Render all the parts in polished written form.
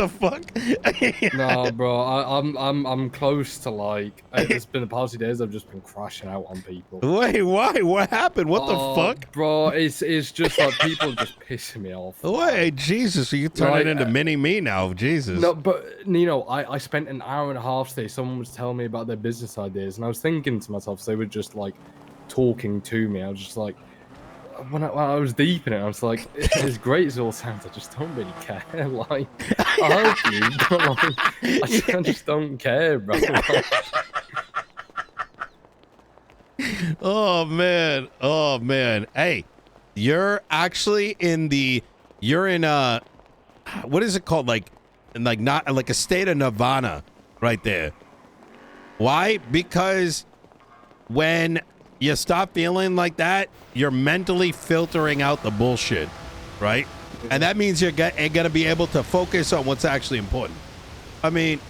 the fuck? No, bro, I'm close to like. It's been the past few days. I've just been crashing out on people. Wait, why? What happened? What the fuck? Bro, it's just like people just pissing me off. Wait, Jesus, you turning into mini me now, Jesus. No, but Nino, I spent an hour and a half today. Someone was telling me about their business ideas, and I was thinking to myself, they were just like talking to me. I was just like, when I was deep in it, I was like, as great as it all sounds, I just don't really care. Like, I hope you, but like, I just don't care, bro. Oh man, oh man. Hey, you're actually you're in what is it called? Like not like a state of nirvana right there. Why? Because when you stop feeling like that, you're mentally filtering out the bullshit, right? And that means you're gonna be able to focus on what's actually important. I mean,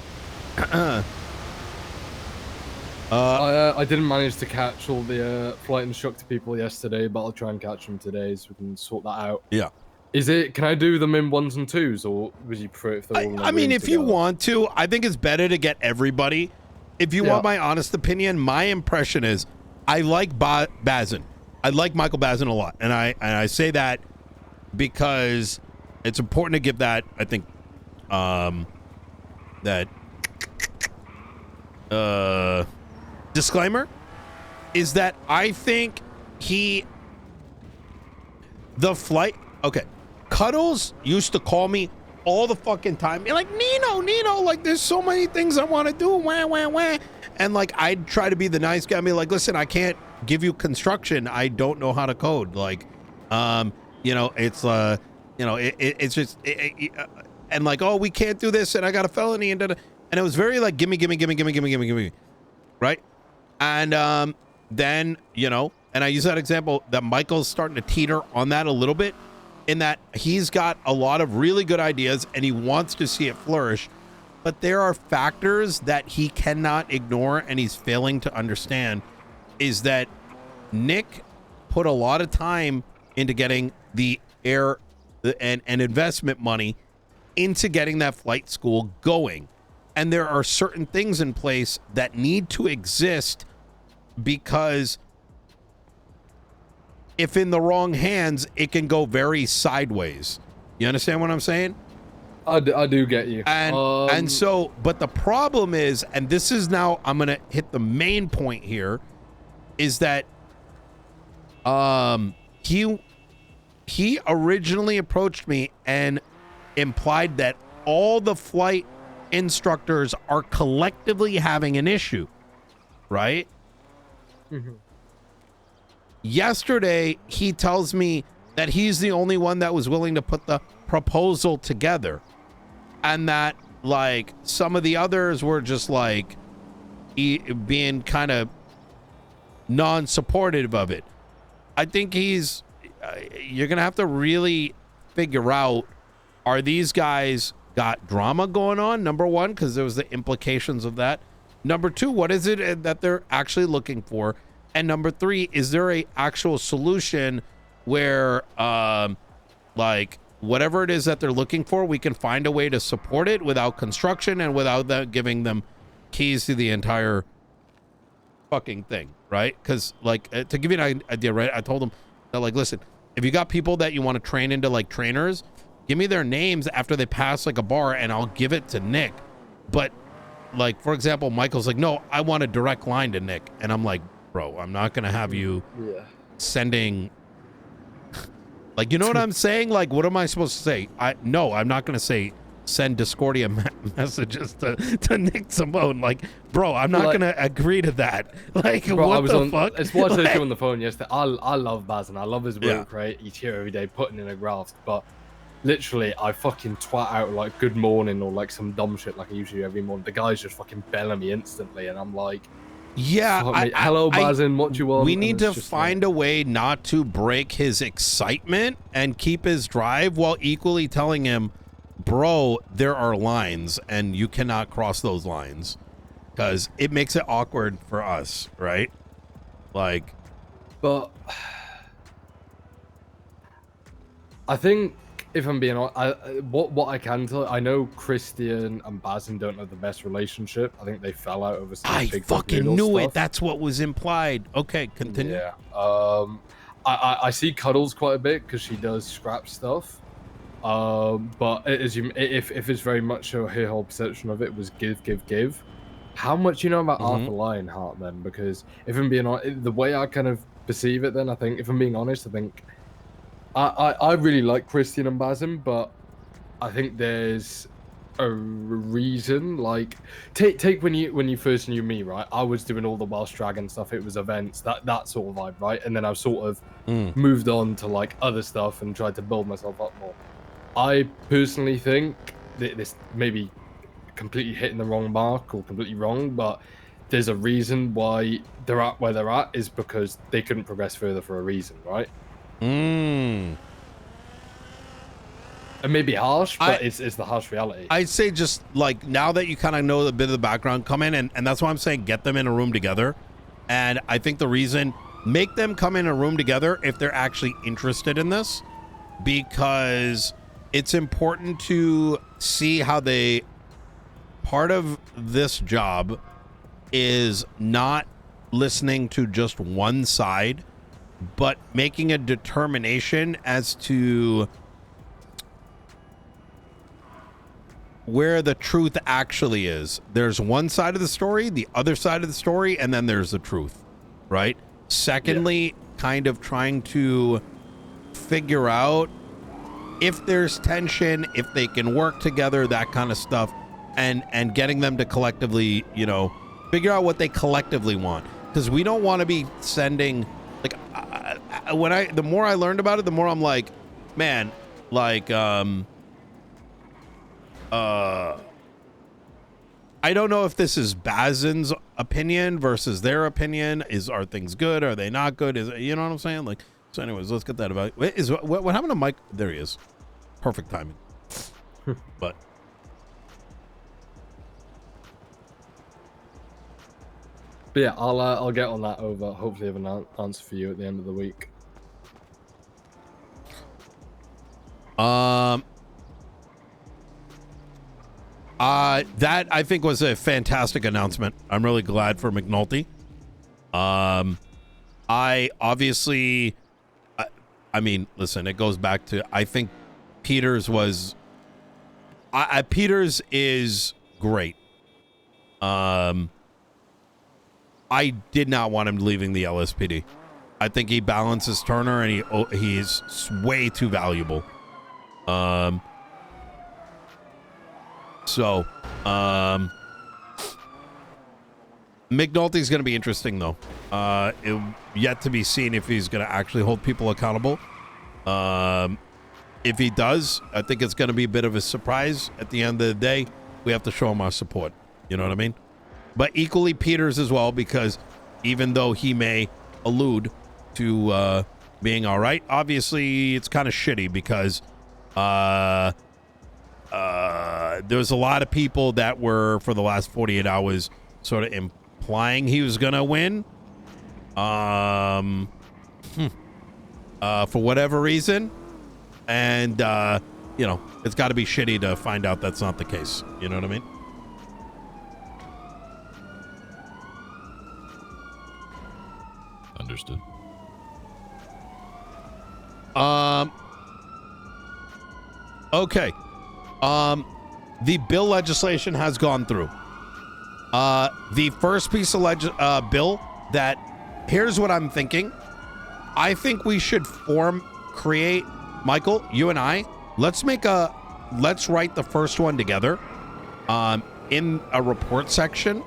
I didn't manage to catch all the flight instructor people yesterday, but I'll try and catch them today so we can sort that out. Yeah. Can I do them in 1s and 2s, or would you prefer if they're all in I mean, if you want to, I think it's better to get everybody. If you want my honest opinion, my impression is I like Bazin. I like Michael Bazin a lot. And I say that because it's important to give that, I think, that disclaimer is that I think the flight, okay, Cuddles used to call me all the fucking time. Be like, Nino, like there's so many things I want to do, wah. And like I'd try to be the nice guy and be like, listen, I can't give you construction. I don't know how to code. Like, you know, it's it's just and like, oh, we can't do this, and I got a felony, and it was very like, gimme, right? And then, you know, and I use that example that Michael's starting to teeter on that a little bit, in that he's got a lot of really good ideas and he wants to see it flourish, but there are factors that he cannot ignore and he's failing to understand. Is that Nick put a lot of time into getting the air and investment money into getting that flight school going, and there are certain things in place that need to exist, because if in the wrong hands, it can go very sideways. You understand what I'm saying? I do get you. And so, but the problem is, and this is now, I'm going to hit the main point here, is that he originally approached me and implied that all the flight instructors are collectively having an issue, right? Mm-hmm. Yesterday, he tells me that he's the only one that was willing to put the proposal together, and that like some of the others were just like being kind of non-supportive of it. I think you're gonna have to really figure out, are these guys got drama going on? Number one, because there was the implications of that. Number two, what is it that they're actually looking for? And number three, is there a actual solution where like whatever it is that they're looking for, we can find a way to support it without construction and without giving them keys to the entire fucking thing, right? Because like, to give you an idea, right, I told them that, like, listen, if you got people that you want to train into like trainers, give me their names after they pass like a bar and I'll give it to Nick. But like, for example, Michael's like, no, I want a direct line to Nick. And I'm like, bro, I'm not gonna have you sending like, you know what I'm saying? Like, what am I supposed to say? I'm not gonna say send Discordia messages to Nick Simone. Like, bro, I'm not gonna agree to that. Like, bro, what the fuck? It's what I said to you on the phone yesterday. I love Baz and I love his work, right? He's here every day putting in a graft, but literally I fucking twat out like good morning or like some dumb shit like I usually do every morning. The guy's just fucking belling me instantly, and I'm like, yeah, hello Bazin, what do you want? We need to find a way not to break his excitement and keep his drive, while equally telling him, bro, there are lines and you cannot cross those lines, because it makes it awkward for us, right? Like, but I think if I'm being honest, what I can tell, I know Christian and Basim don't have the best relationship. I think they fell out over some I big fucking knew stuff. it. That's what was implied. Okay, continue. Yeah. I see Cuddles quite a bit because she does scrap stuff. But if it's very much so her whole perception of it was give. How much you know about Arthur Lionheart then? Because if I'm being honest, the way I kind of perceive it, then I think if I'm being honest, I think I really like Christian and Basim, but I think there's a reason. Like take when you first knew me, right? I was doing all the Welsh Dragon stuff. It was events, that sort of vibe, right? And then I've sort of moved on to like other stuff and tried to build myself up more. I personally think that this may be completely hitting the wrong mark or completely wrong, but there's a reason why they're at where they're at is because they couldn't progress further for a reason, right? It may be harsh, but it's the harsh reality. I'd say just like now that you kind of know a bit of the background, come in and that's why I'm saying get them in a room together. And I think the reason, make them come in a room together if they're actually interested in this, because it's important to see how they, part of this job is not listening to just one side, but making a determination as to where the truth actually is. There's one side of the story, the other side of the story, and then there's the truth, right? Secondly, kind of trying to figure out if there's tension, if they can work together, that kind of stuff, and getting them to collectively, you know, figure out what they collectively want. Because we don't want to be sending, like, the more I learned about it, the more I'm like, man, like, I don't know if this is Bazin's opinion versus their opinion. Are things good? Are they not good? Is, you know what I'm saying? Like, so anyways, let's get that about. What happened to Mike? There he is. Perfect timing. But yeah, I'll get on that over. Hopefully, have an answer for you at the end of the week. That I think was a fantastic announcement. I'm really glad for McNulty. I obviously, I mean, listen, it goes back to, I think Peters was, Peters is great. I did not want him leaving the LSPD. I think he balances Turner, and he's way too valuable. So, McNulty's going to be interesting, though. Yet to be seen if he's going to actually hold people accountable. If he does, I think it's going to be a bit of a surprise. At the end of the day, we have to show him our support. You know what I mean? But equally Peters as well, because even though he may allude to being all right, obviously it's kind of shitty because there's a lot of people that were, for the last 48 hours, sort of implying he was going to win. For whatever reason. And, you know, it's got to be shitty to find out that's not the case. You know what I mean? Understood. Okay. The bill legislation has gone through. The first piece of bill that, here's what I'm thinking. I think we should create, Michael, you and I, let's write the first one together in a report section.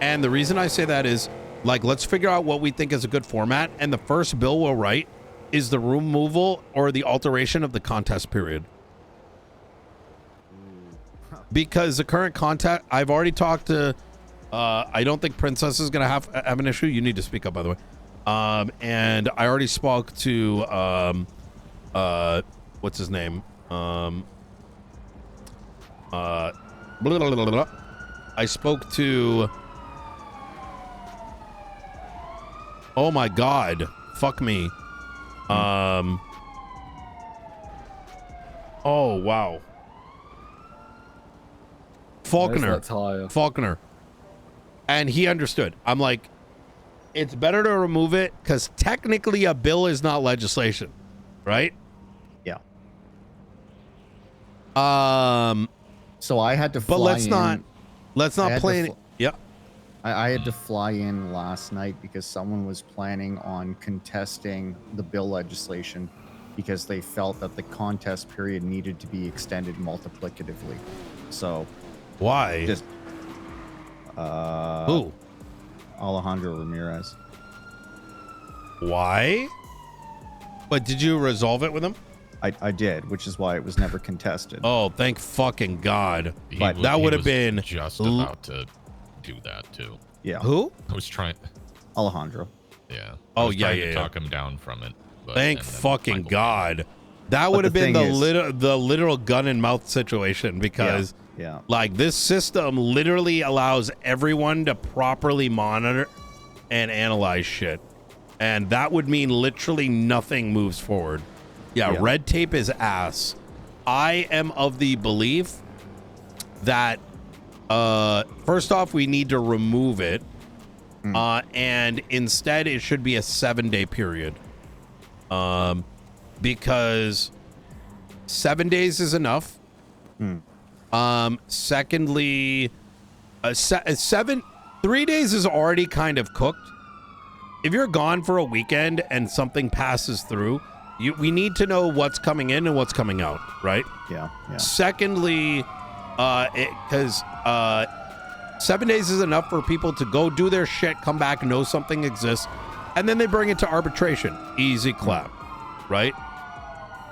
And the reason I say that is, like, let's figure out what we think is a good format. And the first bill we'll write is the removal or the alteration of the contest period. Because the current contest, I've already talked to, I don't think Princess is going to have an issue. You need to speak up, by the way. And I already spoke to, what's his name? I spoke to, oh my God, fuck me. Oh, wow. There's that tire. Faulkner. And he understood. I'm like, it's better to remove it because technically a bill is not legislation, right? Yeah. So I had to fly But let's in. not play. Yeah. I had to fly in last night because someone was planning on contesting the bill legislation because they felt that the contest period needed to be extended multiplicatively. So Why? just Who? Alejandro Ramirez. Why? But did you resolve it with him? I did, which is why it was never contested. Oh, thank fucking God. But that would have was been just about to do that too. Yeah. Who? I was trying. Alejandro. Yeah. Oh, I was trying yeah. to talk him down from it. But, Thank and then fucking Michael God. That would the have been thing is- the literal gun in mouth situation because Yeah. like this system literally allows everyone to properly monitor and analyze shit. And that would mean literally nothing moves forward. Yeah, red tape is ass. I am of the belief that first off, we need to remove it. And instead it should be a 7-day period. Because 7 days is enough. Secondly, 3 days is already kind of cooked. If you're gone for a weekend and something passes through, we need to know what's coming in and what's coming out, right? Yeah. Secondly, because 7 days is enough for people to go do their shit, come back, know something exists, and then they bring it to arbitration. Easy clap, right?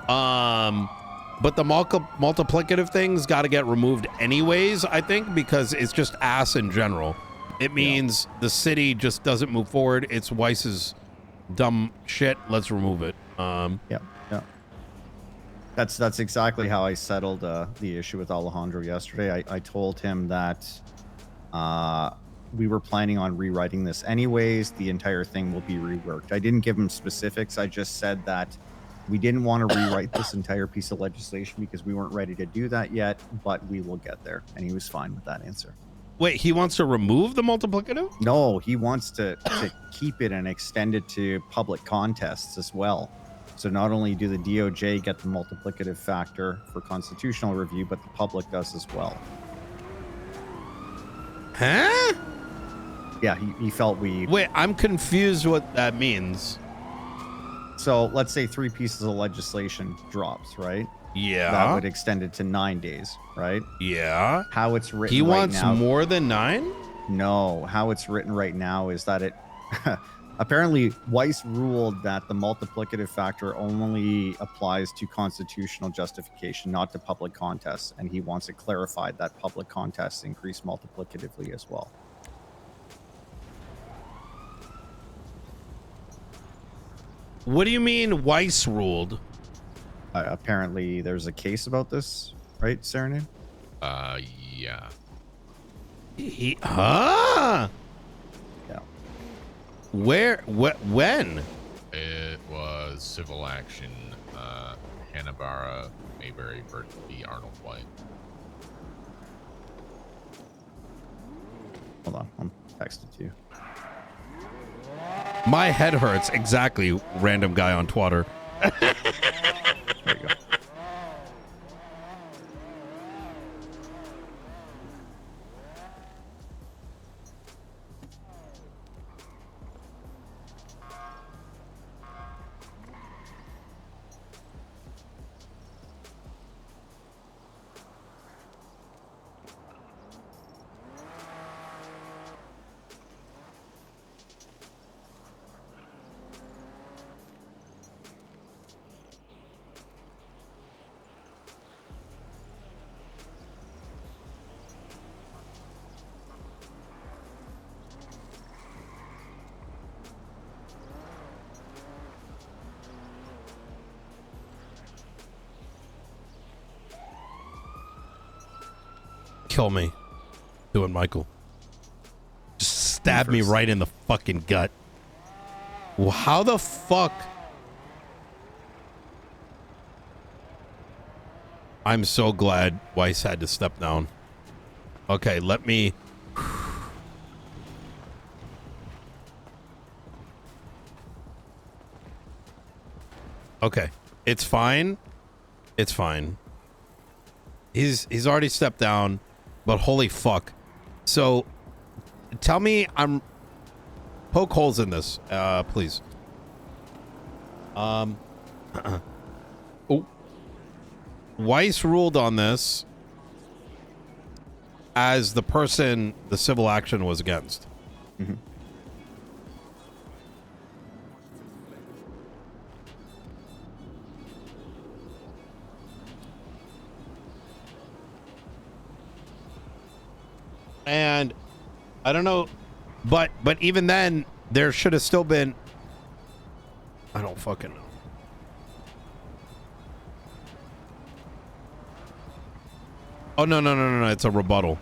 But the multiplicative thing's got to get removed anyways, I think, because it's just ass in general. It means the city just doesn't move forward. It's Weiss's dumb shit. Let's remove it. Yeah. That's exactly how I settled the issue with Alejandro yesterday. I told him that we were planning on rewriting this anyways. The entire thing will be reworked. I didn't give him specifics. I just said that we didn't want to rewrite this entire piece of legislation because we weren't ready to do that yet, but we will get there. And he was fine with that answer. Wait, he wants to remove the multiplicative? No, he wants to keep it and extend it to public contests as well. So not only do the DOJ get the multiplicative factor for constitutional review, but the public does as well. Huh? Yeah, he felt we... Wait, I'm confused what that means. So let's say 3 pieces of legislation drops, right? Yeah. That would extend it to 9 days, right? Yeah. How it's written He right wants now, more than 9? No, how it's written right now is that it... Apparently, Weiss ruled that the multiplicative factor only applies to constitutional justification, not to public contests, and he wants it clarified that public contests increase multiplicatively as well. What do you mean Weiss ruled? Apparently, there's a case about this, right, Serenade? Yeah. Huh? Yeah. Where? When? It was civil action. Hanna-Barbera, Mayberry v. Arnold White. Hold on, I'm texting to you. My head hurts. Exactly, random guy on Twitter. There you go. Kill me. Do it, Michael. Just stab me right in the fucking gut. Well, how the fuck? I'm so glad Weiss had to step down. Okay, let me... Okay, it's fine. It's fine. He's already stepped down, but holy fuck. So, tell me, poke holes in this, please. Oh, Weiss ruled on this as the person the civil action was against. Mhm. And I don't know, but even then, there should have still been. I don't fucking know. Oh no! It's a rebuttal.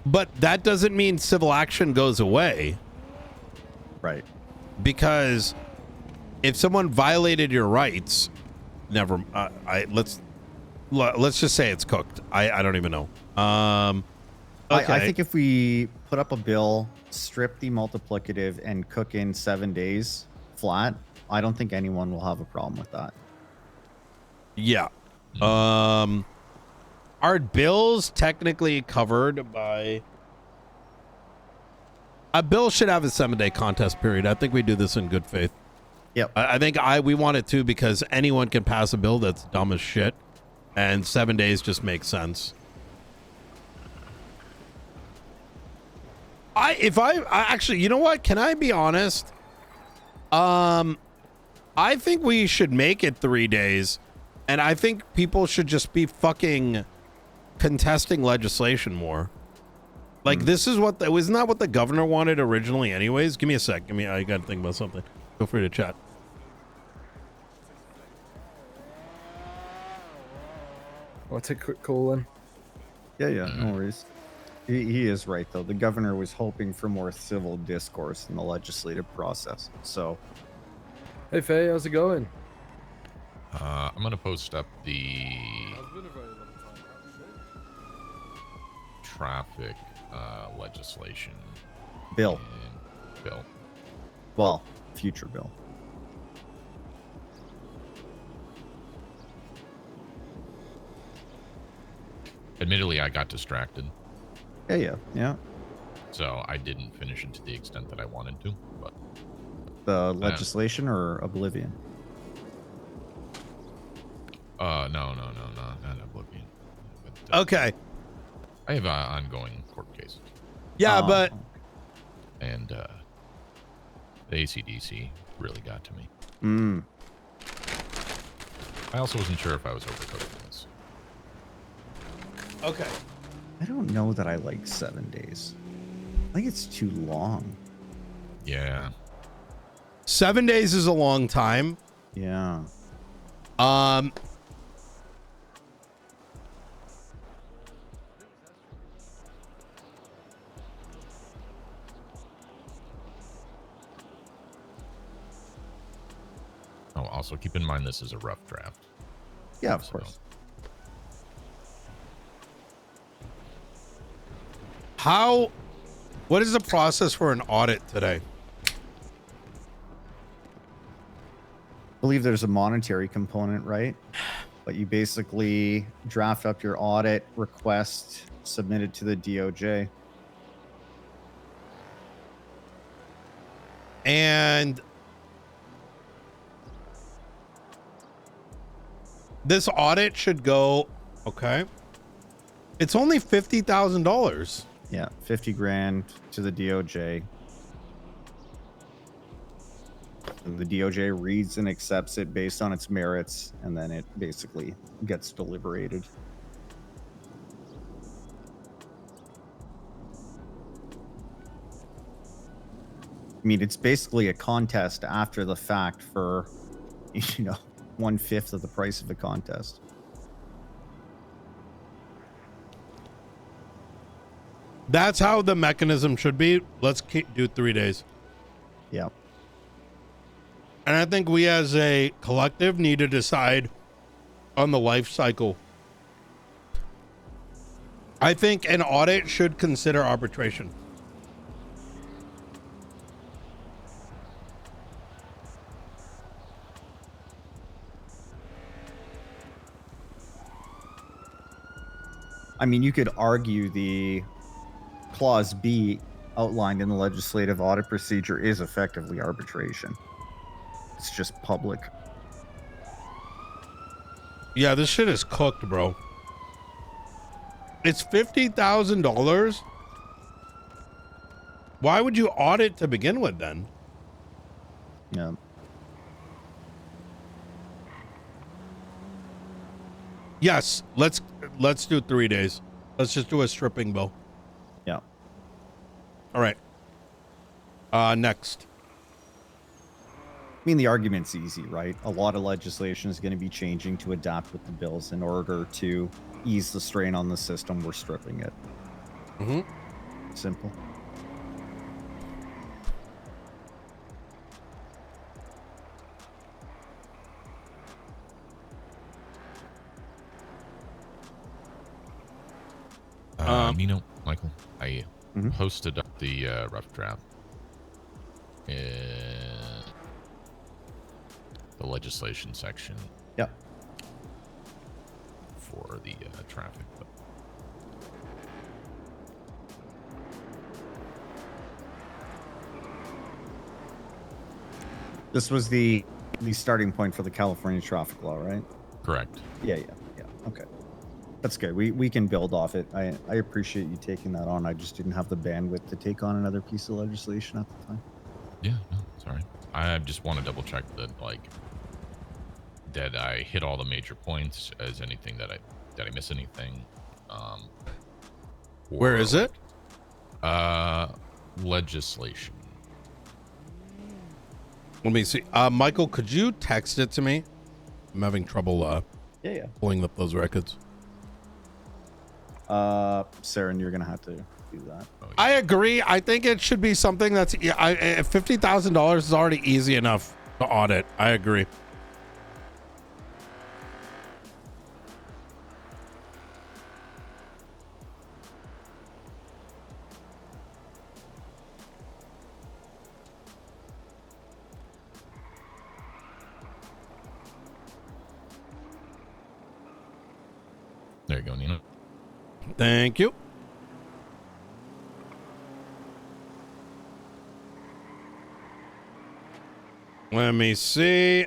But that doesn't mean civil action goes away, Right. because if someone violated your rights, let's just say it's cooked. I don't even know. Okay. I think if we put up a bill, strip the multiplicative, and cook in 7 days flat, I don't think anyone will have a problem with that. Yeah. Are bills technically covered by... A bill should have a 7-day contest period. I think we do this in good faith. Yep. I think we want it too, because anyone can pass a bill that's dumb as shit, and 7 days just makes sense. I actually, you know what? Can I be honest? I think we should make it 3 days, and I think people should just be fucking contesting legislation more. Like, this is what wasn't that what the governor wanted originally anyways? Give me a sec. I gotta think about something. Feel free to chat. I'll take a quick call then. Yeah, no worries. He is right, though. The governor was hoping for more civil discourse in the legislative process. So, Hey Faye, how's it going? I'm gonna post up the traffic legislation bill. bill. Well, future bill. Admittedly, I got distracted, Yeah. so I didn't finish it to the extent that I wanted to. But The legislation or Oblivion? no, not Oblivion. But, Okay. I have ongoing court cases, Yeah, Oh. but and the ACDC really got to me. Mm. I also wasn't sure if I was overcooking this. okay. I don't know that I like 7 days. I think it's too long. Yeah. 7 days is a long time. Yeah. Oh, also keep in mind this is a rough draft. Yeah, of So- course. What is the process for an audit today? I believe there's a monetary component, right? But you basically draft up your audit request, submit it to the DOJ. And this audit should go, okay. It's only $50,000. Yeah, 50 grand to the DOJ. And the DOJ reads and accepts it based on its merits, and then it basically gets deliberated. I mean, it's basically a contest after the fact for, 1/5 of the price of a contest. That's how the mechanism should be. Let's do 3 days. Yeah. And I think we as a collective need to decide on the life cycle. I think an audit should consider arbitration. I mean, you could argue the Clause B outlined in the legislative audit procedure is effectively arbitration. It's just public. Yeah, this shit is cooked, bro. It's $50,000. Why would you audit to begin with then? Yeah. Yes, let's do 3 days. Let's just do a stripping bill. Yeah. All right. Next. I mean, the argument's easy, right? A lot of legislation is going to be changing to adapt with the bills in order to ease the strain on the system. We're stripping it. Mm-hmm. Simple. Nino, Michael, I Mhm. posted up the rough draft in the legislation section Yeah. for the traffic. But This was the starting point for the California traffic law, right? correct. Yeah. Okay. That's good. We can build off it. I appreciate you taking that on. I just didn't have the bandwidth to take on another piece of legislation at the time. Yeah, no, sorry. I just want to double check that, like, that I hit all the major points. As anything that I miss anything? Where is it? Legislation. Let me see. Michael, could you text it to me? I'm having trouble Yeah. pulling up those records. Sarah, you're gonna have to do that. Oh, yeah. I agree. I think it should be something that's $50,000 is already easy enough to audit. I agree. There you go, Nino. Thank you. Let me see.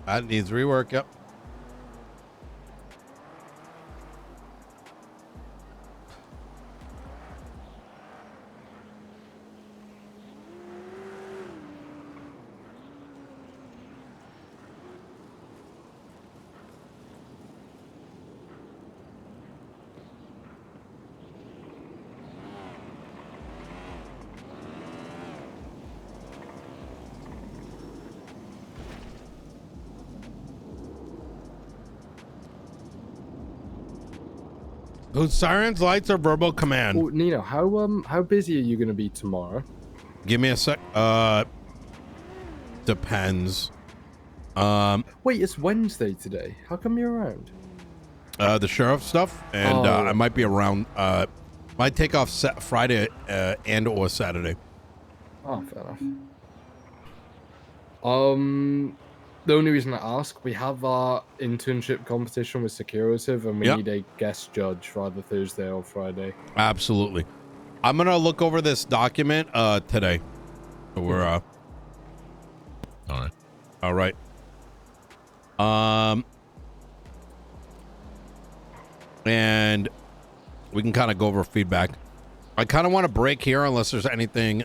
That needs rework. Yep. Whose sirens, lights, or verbal command? Oh, Nino, how busy are you gonna be tomorrow? Give me a sec. Depends. Wait, it's Wednesday today. How come you're around? The sheriff stuff, and I might be around. Might take off Friday and or Saturday. Oh, fair enough. The only reason I ask, we have our internship competition with Securative, and we Yep. need a guest judge for either Thursday or Friday. Absolutely. I'm gonna look over this document today. So we're All right. all right. And we can kind of go over feedback. I kind of want to break here unless there's anything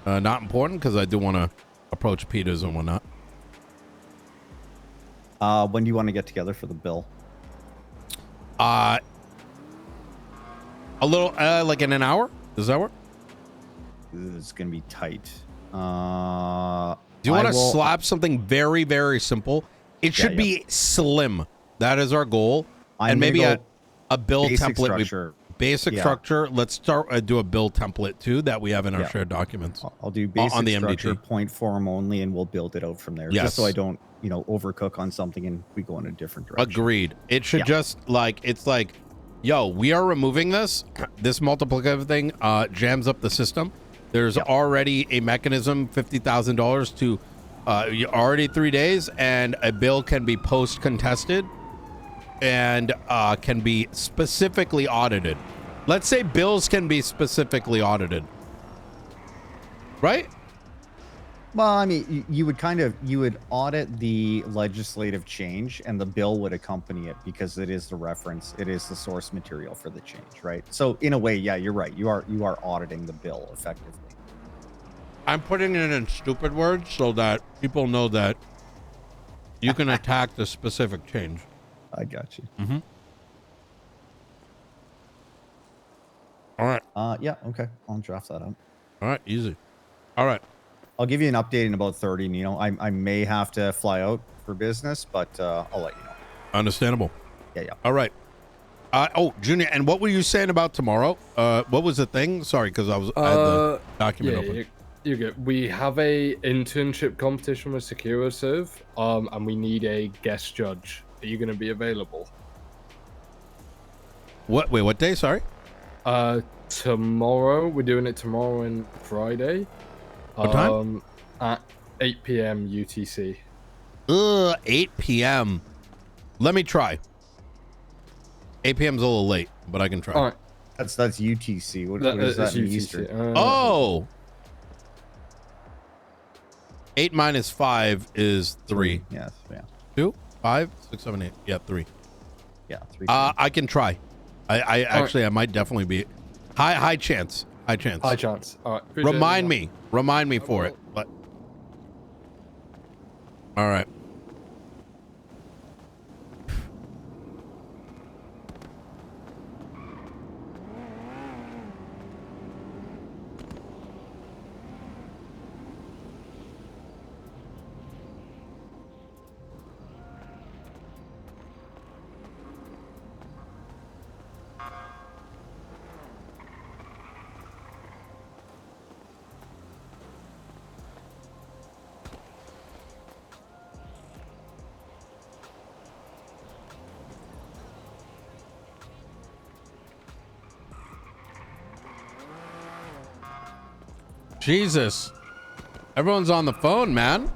not important, because I do want to approach Peters and whatnot. When do you want to get together for the bill? A little like in an hour. Does that work? It's gonna be tight. Do you want to slap something very, very simple? It should be slim. That is our goal. I'm And maybe gonna a build basic template. structure. Basic Yeah. structure. Let's start do a build template too that we have in our Yeah. shared documents. I'll do basic on the structure, MDT. point form only, and we'll build it out from there. Yes. Just so I don't, overcook on something and we go in a different direction. Agreed. It should just it's like, yo, we are removing this. This multiplicative thing jams up the system. There's already a mechanism, $50,000 to already 3 days, and a bill can be post contested and can be specifically audited. Let's say bills can be specifically audited, right? Well, I mean, you would audit the legislative change, and the bill would accompany it because it is the reference, it is the source material for the change, right? So in a way, yeah, you're right. You are auditing the bill effectively. I'm putting it in stupid words so that people know that you can attack the specific change. I got you. Mm-hmm. All right. Yeah. Okay. I'll draft that up. All right. Easy. All right. I'll give you an update in about 30. I may have to fly out for business, but I'll let you know. Understandable. Yeah. All right. Junior, and what were you saying about tomorrow? What was the thing? Sorry, because I had the document open. You're good. We have a internship competition with SecuroServe, and we need a guest judge. Are you going to be available? What? Wait, what day? Sorry. Tomorrow. We're doing it tomorrow and Friday. What time? At 8 p.m. UTC. 8 p.m. Let me try. 8 p.m.'s a little late, but I can try. All right. That's UTC. What is that in UTC. Eastern? 8 minus 5 is 3. Yes. Yeah. 2, 5, 6, 7, 8. Yeah, 3. Yeah. 3. I can try. I actually, I might definitely be high chance. High chance. High chance. All right. Remind me for it. But all right. Jesus. Everyone's on the phone, man.